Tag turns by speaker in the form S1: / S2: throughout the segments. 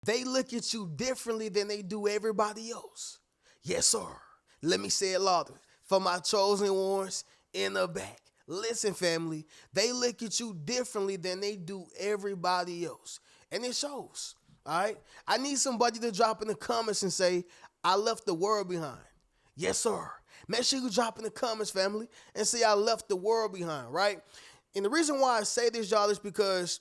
S1: They look at you differently than they do everybody else. Yes, sir. Let me say it louder for my chosen ones in the back. Listen, family, they look at you differently than they do everybody else. And it shows. All right. I need somebody to drop in the comments and say, I left the world behind. Yes, sir. Make sure you drop in the comments, family, and say I left the world behind, right? And the reason why I say this, y'all, is because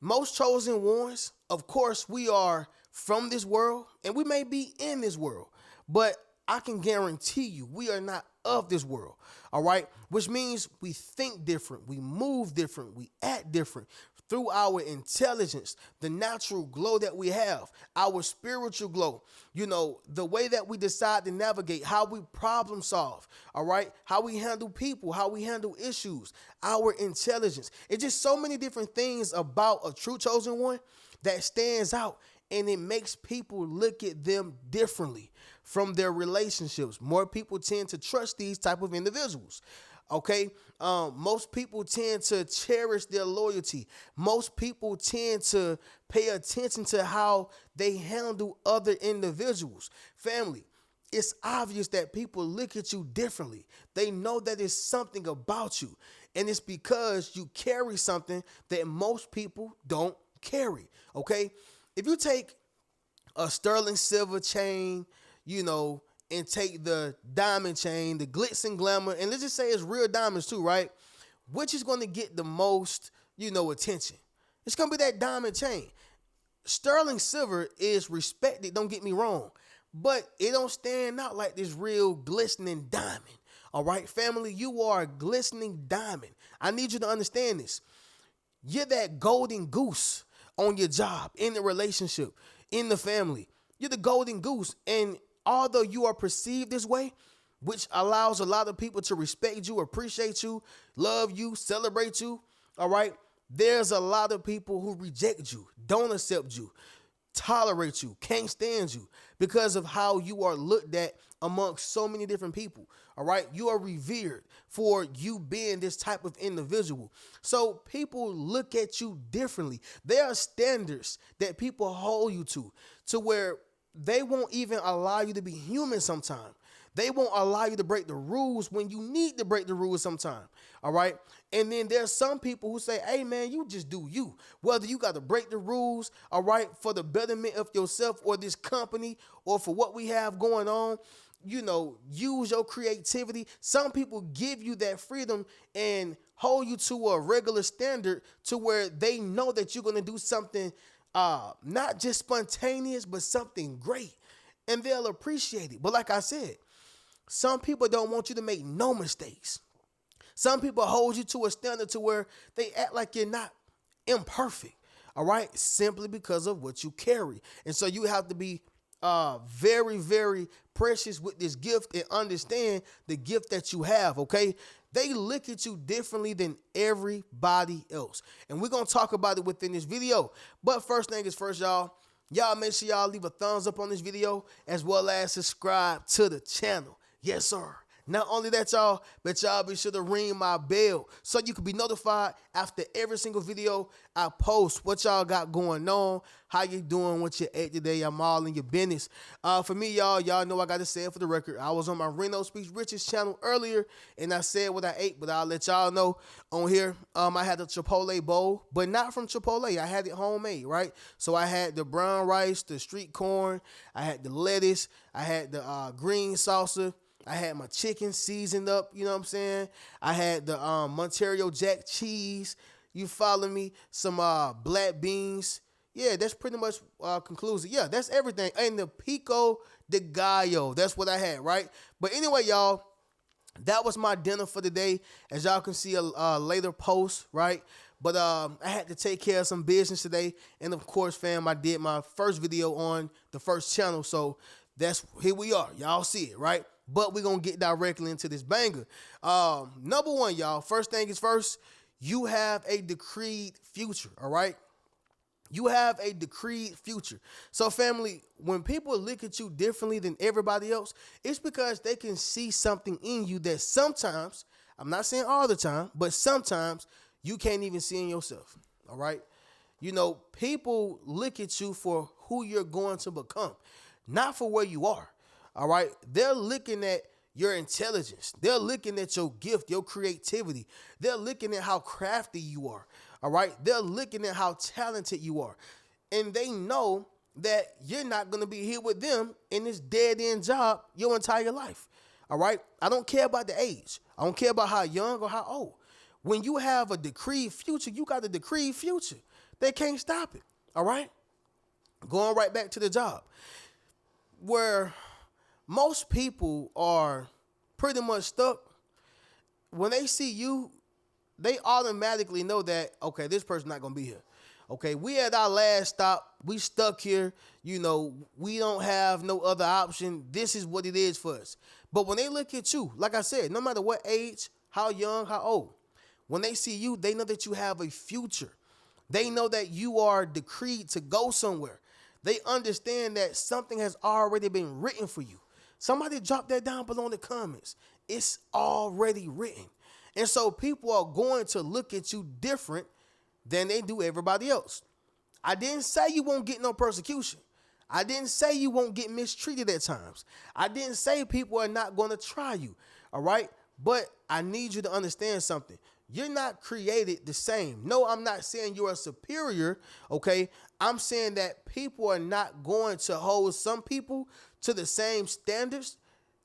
S1: most chosen ones, of course, we are from this world and we may be in this world, but I can guarantee you we are not of this world, all right? Which means we think different, we move different, we act different through our intelligence, the natural glow that we have, our spiritual glow, the way that we decide to navigate, how we problem solve, all right? How we handle people, how we handle issues, our intelligence. It's just so many different things about a true chosen one that stands out, and it makes people look at them differently from their relationships. More people tend to trust these type of individuals. Okay, most people tend to cherish their loyalty. Most people tend to pay attention to how they handle other individuals. Family, it's obvious that people look at you differently. They know that it's something about you, and it's because you carry something that most people don't carry. Okay, if you take a sterling silver chain, and take the diamond chain, the glitz and glamour, and let's just say it's real diamonds too, right? Which is going to get the most, attention? It's going to be that diamond chain. Sterling silver is respected, don't get me wrong, but it don't stand out like this real glistening diamond. All right, family, you are a glistening diamond. I need you to understand this. You're that golden goose on your job, in the relationship, in the family. You're the golden goose, and although you are perceived this way, which allows a lot of people to respect you, appreciate you, love you, celebrate you, all right, there's a lot of people who reject you, don't accept you, tolerate you, can't stand you because of how you are looked at amongst so many different people, all right? You are revered for you being this type of individual. So people look at you differently. There are standards that people hold you to where they won't even allow you to be human sometimes. They won't allow you to break the rules when you need to break the rules sometime. All right. And then there's some people who say, hey, man, you just do you. Whether you got to break the rules, all right, for the betterment of yourself or this company or for what we have going on, use your creativity. Some people give you that freedom and hold you to a regular standard to where they know that you're going to do something not just spontaneous, but something great. And they'll appreciate it. But like I said, some people don't want you to make no mistakes. Some people hold you to a standard to where they act like you're not imperfect, all right, simply because of what you carry. And so you have to be very, very precious with this gift and understand the gift that you have, okay? They look at you differently than everybody else. And we're going to talk about it within this video. But first thing is first, y'all. Y'all make sure y'all leave a thumbs up on this video as well as subscribe to the channel. Yes, sir. Not only that, y'all, but y'all be sure to ring my bell so you can be notified after every single video I post. What y'all got going on, how you doing, what you ate today. I'm all in your business. For me, y'all know I got to say it for the record. I was on my Reno Speaks Riches channel earlier, and I said what I ate, but I'll let y'all know on here. I had the Chipotle bowl, but not from Chipotle. I had it homemade, right? So I had the brown rice, the street corn, I had the lettuce, I had the green salsa. I had my chicken seasoned up, you know what I'm saying? I had the Monterey Jack cheese, you follow me? Some black beans. Yeah, that's pretty much conclusive. Yeah, that's everything. And the pico de gallo, that's what I had, right? But anyway, y'all, that was my dinner for the day. As y'all can see a later post, right? But I had to take care of some business today. And of course, fam, I did my first video on the first channel. So here we are. Y'all see it, right? But we're going to get directly into this banger. Number one, y'all, first thing is first, you have a decreed future, all right? You have a decreed future. So, family, when people look at you differently than everybody else, it's because they can see something in you that sometimes, I'm not saying all the time, but sometimes you can't even see in yourself, all right? People look at you for who you're going to become, not for where you are. All right. They're looking at your intelligence. They're looking at your gift, your creativity. They're looking at how crafty you are. All right. They're looking at how talented you are. And they know that you're not going to be here with them in this dead end job your entire life. All right. I don't care about the age. I don't care about how young or how old. When you have a decreed future, you got a decreed future. They can't stop it. All right. Going right back to the job, where most people are pretty much stuck. When they see you, they automatically know that, okay, this person's not going to be here. Okay, we at our last stop. We stuck here. You know, we don't have no other option. This is what it is for us. But when they look at you, like I said, no matter what age, how young, how old, when they see you, they know that you have a future. They know that you are decreed to go somewhere. They understand that something has already been written for you. Somebody drop that down below in the comments. It's already written. And so people are going to look at you different than they do everybody else. I didn't say you won't get no persecution. I didn't say you won't get mistreated at times. I didn't say people are not going to try you. All right. But I need you to understand something. You're not created the same. No, I'm not saying you're a superior. Okay. I'm saying that people are not going to hold some people to the same standards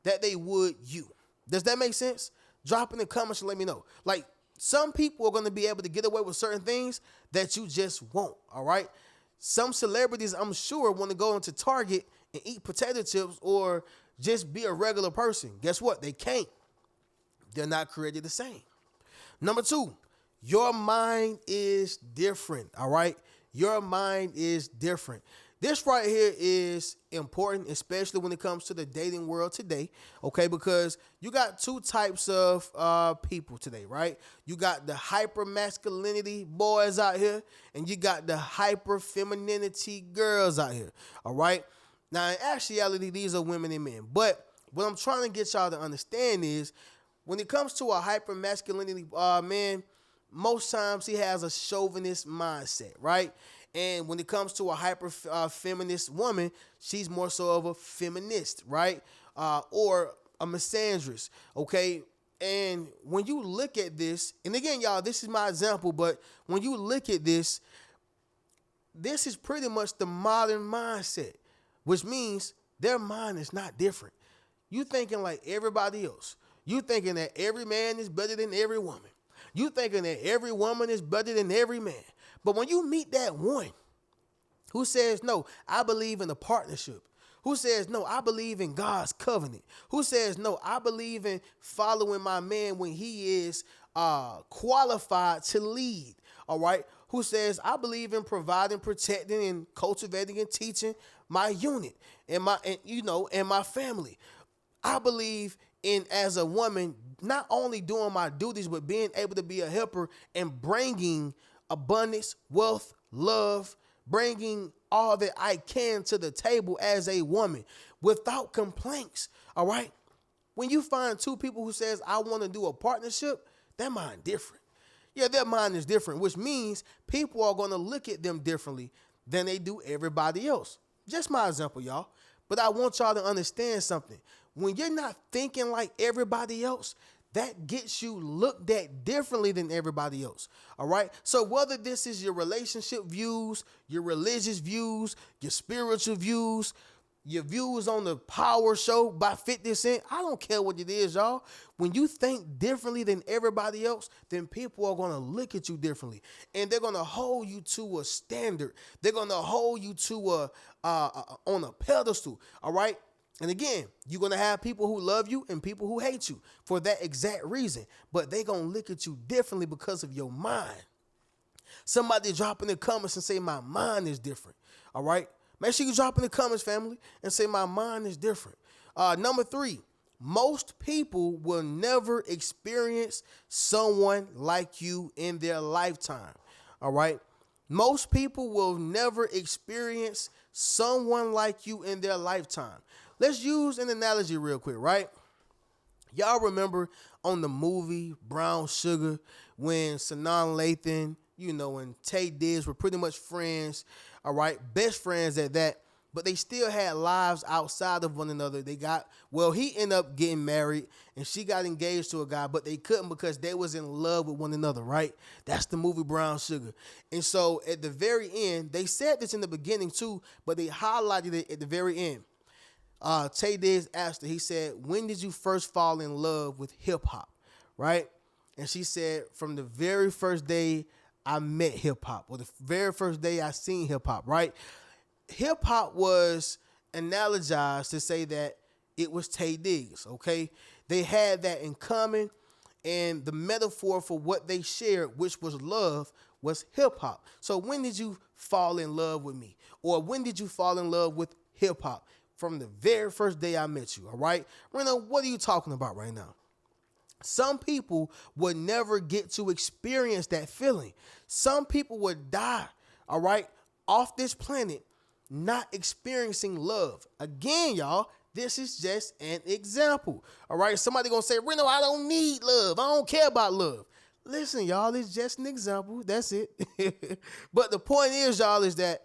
S1: that they would you. Does that make sense? Drop in the comments and let me know. Like, some people are going to be able to get away with certain things that you just won't. All right. Some celebrities, I'm sure, want to go into Target and eat potato chips or just be a regular person. Guess what? They can't. They're not created the same. Number 2, your mind is different. All right. Your mind is different. This right here is important, especially when it comes to the dating world today, okay, because you got 2 types of people today, right? You got the hyper masculinity boys out here, and you got the hyper femininity girls out here, all right? Now, in actuality, these are women and men, but what I'm trying to get y'all to understand is when it comes to a hyper masculinity man, most times he has a chauvinist mindset, right? And when it comes to a hyper feminist woman, she's more so of a feminist, right? Or a misandrist, okay? And when you look at this, and again, y'all, this is my example, but when you look at this, this is pretty much the modern mindset, which means their mind is not different. You thinking like everybody else. You thinking that every man is better than every woman. You thinking that every woman is better than every man. But when you meet that one who says, no, I believe in a partnership, who says, no, I believe in God's covenant, who says, no, I believe in following my man when he is qualified to lead, all right, who says, I believe in providing, protecting, and cultivating and teaching my unit and my family. I believe in, as a woman, not only doing my duties, but being able to be a helper and bringing abundance, wealth, love, bringing all that I can to the table as a woman without complaints. All right. When you find 2 people who says, I want to do a partnership, their mind different. Yeah, their mind is different, which means people are going to look at them differently than they do everybody else. Just my example, y'all. But I want y'all to understand something. When you're not thinking like everybody else, that gets you looked at differently than everybody else. All right. So whether this is your relationship views, your religious views, your spiritual views, your views on the Power Show by 50 Cent, I don't care what it is, y'all. When you think differently than everybody else, then people are going to look at you differently, and they're going to hold you to a standard. They're going to hold you to on a pedestal. All right. And again, you're going to have people who love you and people who hate you for that exact reason. But they're going to look at you differently because of your mind. Somebody drop in the comments and say, my mind is different. All right. Make sure you drop in the comments, family, and say, my mind is different. Number 3, most people will never experience someone like you in their lifetime. All right. Most people will never experience someone like you in their lifetime. Let's use an analogy real quick, right? Y'all remember on the movie Brown Sugar when Sanaa Lathan, and Taye Diggs were pretty much friends. all right, best friends at that, but they still had lives outside of one another. He ended up getting married and she got engaged to a guy, but they couldn't because they was in love with one another, right? That's the movie Brown Sugar. And so at the very end, they said this in the beginning too, but they highlighted it at the very end. Tay Diggs asked her, he said, when did you first fall in love with hip hop, right? And she said, from the very first day I met hip hop, or the very first day I seen hip hop, right? Hip hop was analogized to say that it was Tay Diggs, okay? They had that in common, and the metaphor for what they shared, which was love, was hip hop. So when did you fall in love with me? Or when did you fall in love with hip hop? From the very first day I met you, all right? Reno, what are you talking about right now? Some people would never get to experience that feeling. Some people would die, all right, off this planet not experiencing love. Again, y'all, this is just an example, all right? Somebody gonna say, Reno, I don't need love. I don't care about love. Listen, y'all, it's just an example. That's it. But the point is, y'all, is that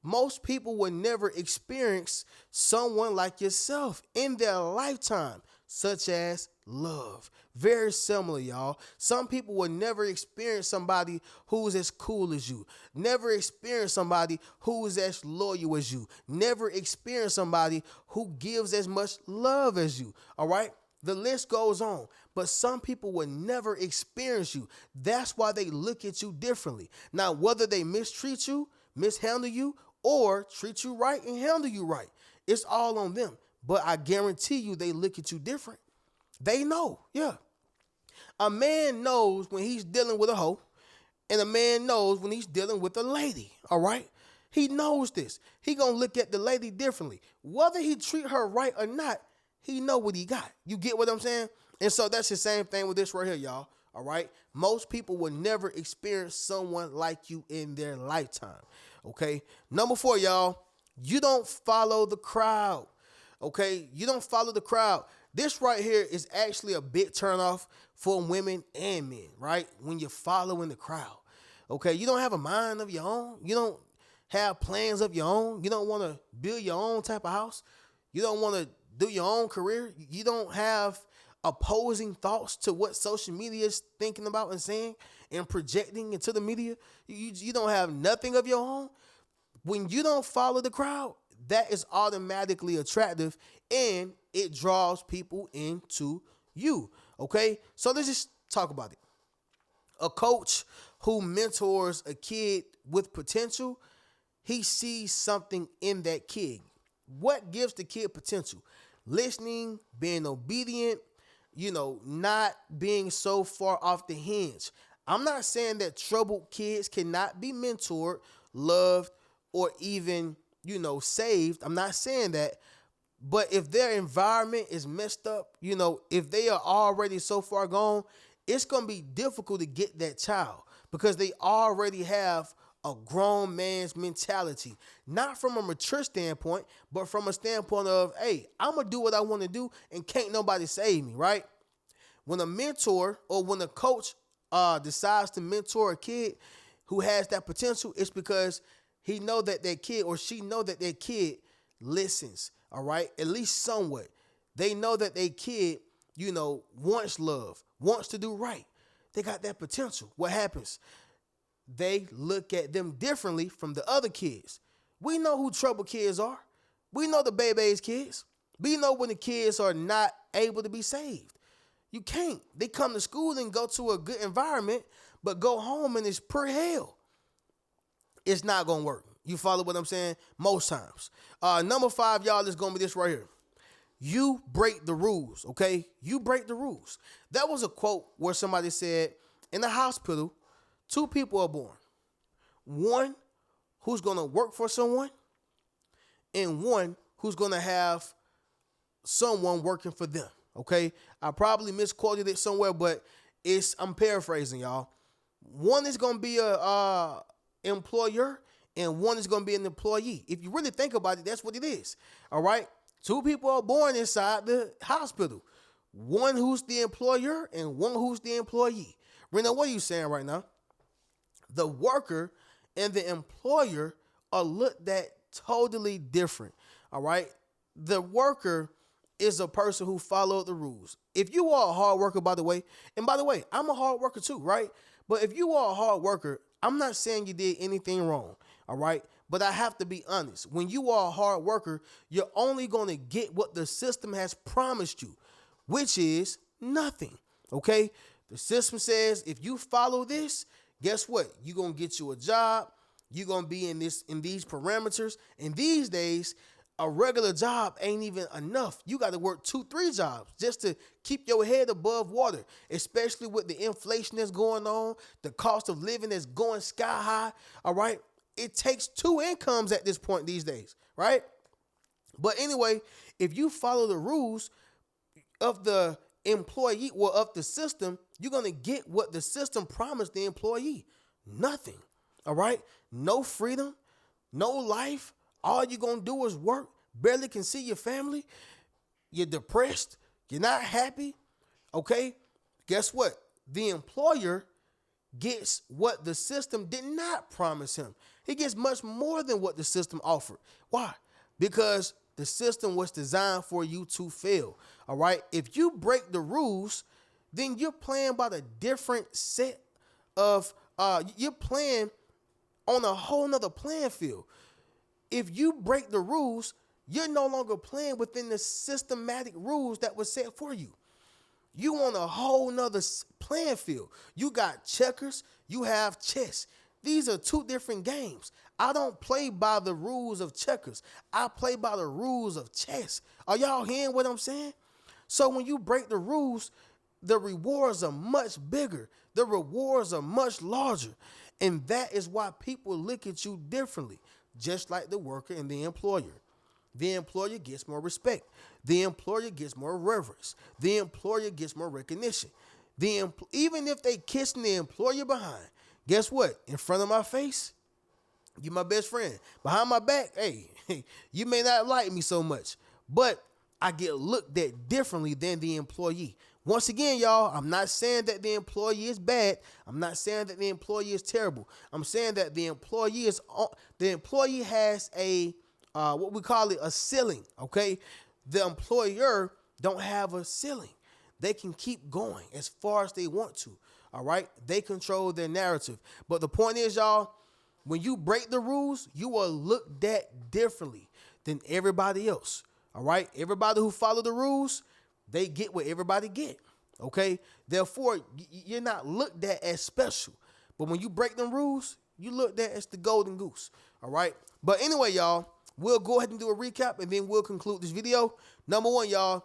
S1: most people will never experience someone like yourself in their lifetime, such as love. Very similar, y'all. Some people will never experience somebody who's as cool as you. Never experience somebody who is as loyal as you. Never experience somebody who gives as much love as you. All right? The list goes on. But some people will never experience you. That's why they look at you differently. Now, whether they mistreat you, mishandle you, or treat you right and handle you right, it's all on them. But I guarantee you they look at you different. They know, yeah. A man knows when he's dealing with a hoe, and a man knows when he's dealing with a lady, all right? He knows this. He gonna look at the lady differently. Whether he treat her right or not, he know what he got. You get what I'm saying? And so that's the same thing with this right here, y'all, all right? Most people will never experience someone like you in their lifetime, okay? Number 4, y'all, you don't follow the crowd, okay? You don't follow the crowd. This right here is actually a big turnoff for women and men, right? When you're following the crowd, okay? You don't have a mind of your own. You don't have plans of your own. You don't want to build your own type of house. You don't want to do your own career. You don't have opposing thoughts to what social media is thinking about and saying and projecting into the media. You don't have nothing of your own. When you don't follow the crowd, that is automatically attractive and it draws people into you, okay? So let's just talk about it. A coach who mentors a kid with potential, he sees something in that kid. What gives the kid potential? Listening, being obedient, not being so far off the hinge. I'm not saying that troubled kids cannot be mentored, loved, or even, saved. I'm not saying that. But if their environment is messed up, if they are already so far gone, it's going to be difficult to get that child because they already have a grown man's mentality, not from a mature standpoint, but from a standpoint of, hey, I'm going to do what I want to do and can't nobody save me, right? When a mentor or when a coach decides to mentor a kid who has that potential, it's because he know that kid or she know that kid listens, all right? At least somewhat. They know that kid, wants love, wants to do right. They got that potential. What happens? They look at them differently from the other kids. We know who troubled kids are. We know the baby's kids. We know when the kids are not able to be saved. You can't. They come to school and go to a good environment, but go home and it's pure hell. It's not going to work. You follow what I'm saying? Most times. Number 5, y'all, is going to be this right here. You break the rules, okay? You break the rules. That was a quote where somebody said, in the hospital, 2 people are born. One who's going to work for someone and one who's going to have someone working for them, okay? I probably misquoted it somewhere, but I'm paraphrasing, y'all. One is going to be a employer and one is going to be an employee. If you really think about it, that's what it is, all right? 2 people are born inside the hospital. One who's the employer and one who's the employee. Reno, what are you saying right now? The worker and the employer are looked at totally different. All right. The worker is a person who followed the rules. If you are a hard worker, by the way, and by the way, I'm a hard worker too, right? But if you are a hard worker, I'm not saying you did anything wrong, all right? But I have to be honest. When you are a hard worker, you're only going to get what the system has promised you, which is nothing, okay? The system says if you follow this, guess what? You're going to get you a job. You're going to be in these parameters. And these days, a regular job ain't even enough. You got to work 2-3 jobs just to keep your head above water, especially with the inflation that's going on, the cost of living that's going sky high. All right. It takes 2 incomes at this point these days. Right. But anyway, if you follow the rules of the employee or of the system, you're going to get what the system promised the employee. Nothing. All right. No freedom, no life. All you're going to do is work, barely can see your family. You're depressed. You're not happy. Okay? Guess what? The employer gets what the system did not promise him. He gets much more than what the system offered. Why? Because the system was designed for you to fail. All right? If you break the rules, then you're playing by the different set of, you're playing on a whole nother playing field. If you break the rules, you're no longer playing within the systematic rules that were set for you. You on a whole nother playing field. You got checkers, you have chess. These are 2 different games. I don't play by the rules of checkers. I play by the rules of chess. Are y'all hearing what I'm saying? So when you break the rules, the rewards are much bigger. The rewards are much larger. And that is why people look at you differently. Just like the worker and the employer. The employer gets more respect. The employer gets more reverence. The employer gets more recognition. Even if they kissing the employer behind, guess what? In front of my face, you my best friend. Behind my back, hey, you may not like me so much, but I get looked at differently than the employee. Once again, y'all, I'm not saying that the employee is bad. I'm not saying that the employee is terrible. I'm saying that the employee has a what we call it a ceiling. Okay, the employer don't have a ceiling. They can keep going as far as they want to. All right, they control their narrative. But the point is, y'all, when you break the rules, you are looked at differently than everybody else. All right, everybody who follow the rules, they get what everybody get, okay? Therefore, you're not looked at as special. But when you break them rules, you looked at as the golden goose, all right? But anyway, y'all, we'll go ahead and do a recap, and then we'll conclude this video. Number 1, y'all,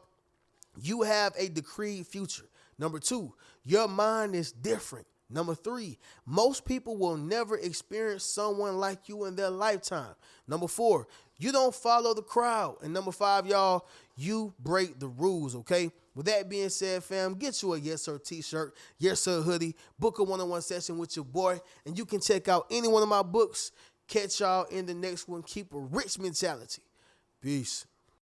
S1: you have a decreed future. Number 2, your mind is different. Number 3, most people will never experience someone like you in their lifetime. Number 4, you don't follow the crowd. And number 5, y'all, you break the rules, okay? With that being said, fam, get you a Yes Sir t-shirt, Yes Sir hoodie, book a one-on-one session with your boy, and you can check out any one of my books. Catch y'all in the next one. Keep a rich mentality. Peace.